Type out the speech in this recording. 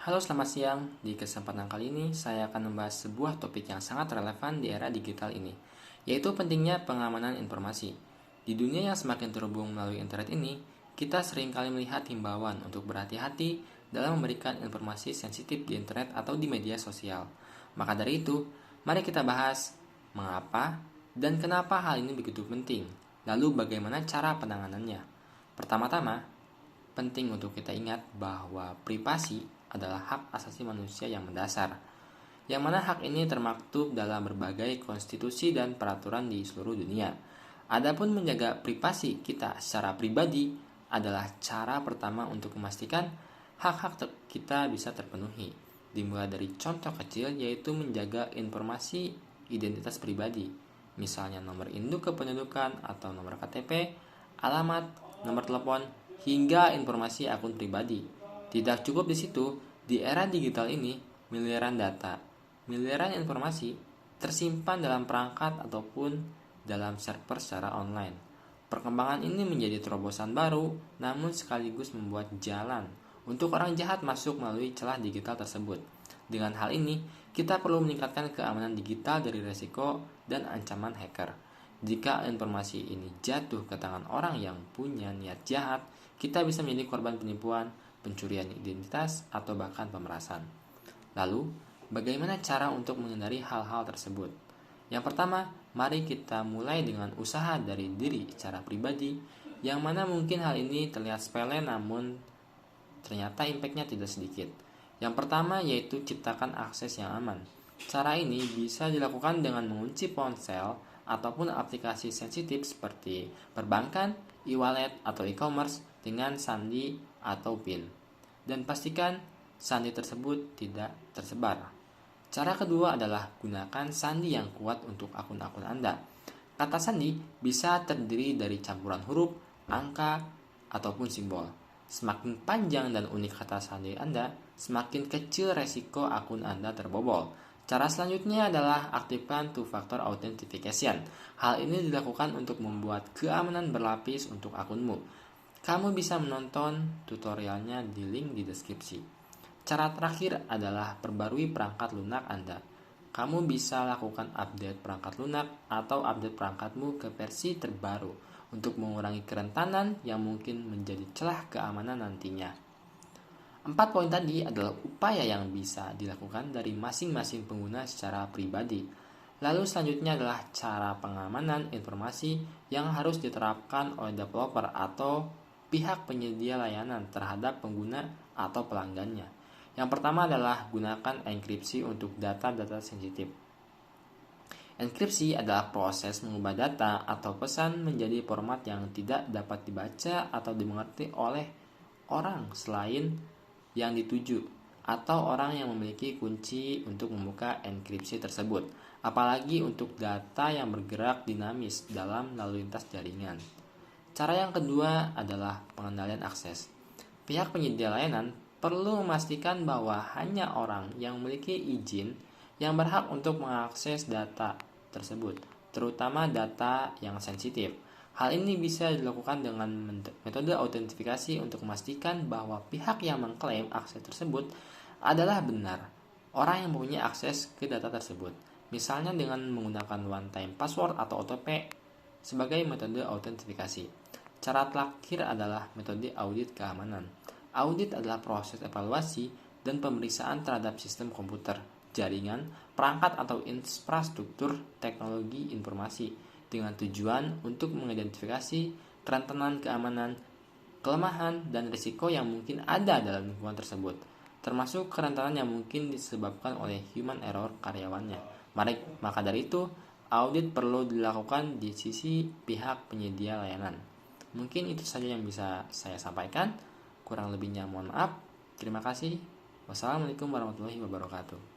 Halo, selamat siang. Di kesempatan kali ini, saya akan membahas sebuah topik yang sangat relevan di era digital ini, yaitu pentingnya pengamanan informasi. Di dunia yang semakin terhubung melalui internet ini, kita seringkali melihat himbauan untuk berhati-hati dalam memberikan informasi sensitif di internet atau di media sosial. Maka dari itu, mari kita bahas mengapa dan kenapa hal ini begitu penting, lalu bagaimana cara penanganannya. Pertama-tama, penting untuk kita ingat bahwa privasi adalah hak asasi manusia yang mendasar, yang mana hak ini termaktub dalam berbagai konstitusi dan peraturan di seluruh dunia. Adapun menjaga privasi kita secara pribadi adalah cara pertama untuk memastikan hak-hak kita bisa terpenuhi. Dimulai dari contoh kecil, yaitu menjaga informasi identitas pribadi, misalnya nomor induk kependudukan atau nomor KTP, alamat, nomor telepon, hingga informasi akun pribadi. Tidak cukup di situ, di era digital ini, miliaran informasi tersimpan dalam perangkat ataupun dalam server secara online. Perkembangan ini menjadi terobosan baru, namun sekaligus membuat jalan untuk orang jahat masuk melalui celah digital tersebut. Dengan hal ini, kita perlu meningkatkan keamanan digital dari resiko dan ancaman hacker. Jika informasi ini jatuh ke tangan orang yang punya niat jahat, kita bisa menjadi korban penipuan, pencurian identitas, atau bahkan pemerasan. Lalu, bagaimana cara untuk menghindari hal-hal tersebut? Yang pertama, mari kita mulai dengan usaha dari diri secara pribadi, yang mana mungkin hal ini terlihat sepele namun ternyata impactnya tidak sedikit. Yang pertama yaitu ciptakan akses yang aman. Cara ini bisa dilakukan dengan mengunci ponsel ataupun aplikasi sensitif seperti perbankan, e-wallet, atau e-commerce dengan sandi atau PIN. Dan pastikan sandi tersebut tidak tersebar. Cara kedua adalah gunakan sandi yang kuat untuk akun-akun Anda. Kata sandi bisa terdiri dari campuran huruf, angka, ataupun simbol. Semakin panjang dan unik kata sandi Anda, semakin kecil resiko akun Anda terbobol. Cara selanjutnya adalah aktifkan two-factor authentication. Hal ini dilakukan untuk membuat keamanan berlapis untuk akunmu. Kamu bisa menonton tutorialnya di link di deskripsi. Cara terakhir adalah perbarui perangkat lunak Anda. Kamu bisa lakukan update perangkat lunak atau update perangkatmu ke versi terbaru untuk mengurangi kerentanan yang mungkin menjadi celah keamanan nantinya. 4 poin tadi adalah upaya yang bisa dilakukan dari masing-masing pengguna secara pribadi. Lalu selanjutnya adalah cara pengamanan informasi yang harus diterapkan oleh developer atau pihak penyedia layanan terhadap pengguna atau pelanggannya. Yang pertama adalah gunakan enkripsi untuk data-data sensitif. Enkripsi adalah proses mengubah data atau pesan menjadi format yang tidak dapat dibaca atau dimengerti oleh orang selain yang dituju atau orang yang memiliki kunci untuk membuka enkripsi tersebut, apalagi untuk data yang bergerak dinamis dalam lalu lintas jaringan. Cara yang kedua adalah pengendalian akses. Pihak penyedia layanan perlu memastikan bahwa hanya orang yang memiliki izin yang berhak untuk mengakses data tersebut, terutama data yang sensitif. Hal ini bisa dilakukan dengan metode autentifikasi untuk memastikan bahwa pihak yang mengklaim akses tersebut adalah benar orang yang mempunyai akses ke data tersebut. Misalnya dengan menggunakan one-time password atau OTP sebagai metode autentifikasi. Cara terakhir adalah metode audit keamanan. Audit adalah proses evaluasi dan pemeriksaan terhadap sistem komputer, jaringan, perangkat atau infrastruktur teknologi informasi dengan tujuan untuk mengidentifikasi kerentanan keamanan, kelemahan, dan risiko yang mungkin ada dalam lingkungan tersebut, termasuk kerentanan yang mungkin disebabkan oleh human error karyawannya. Maka dari itu, audit perlu dilakukan di sisi pihak penyedia layanan. Mungkin itu saja yang bisa saya sampaikan. Kurang lebihnya mohon maaf. Terima kasih. Wassalamualaikum warahmatullahi wabarakatuh.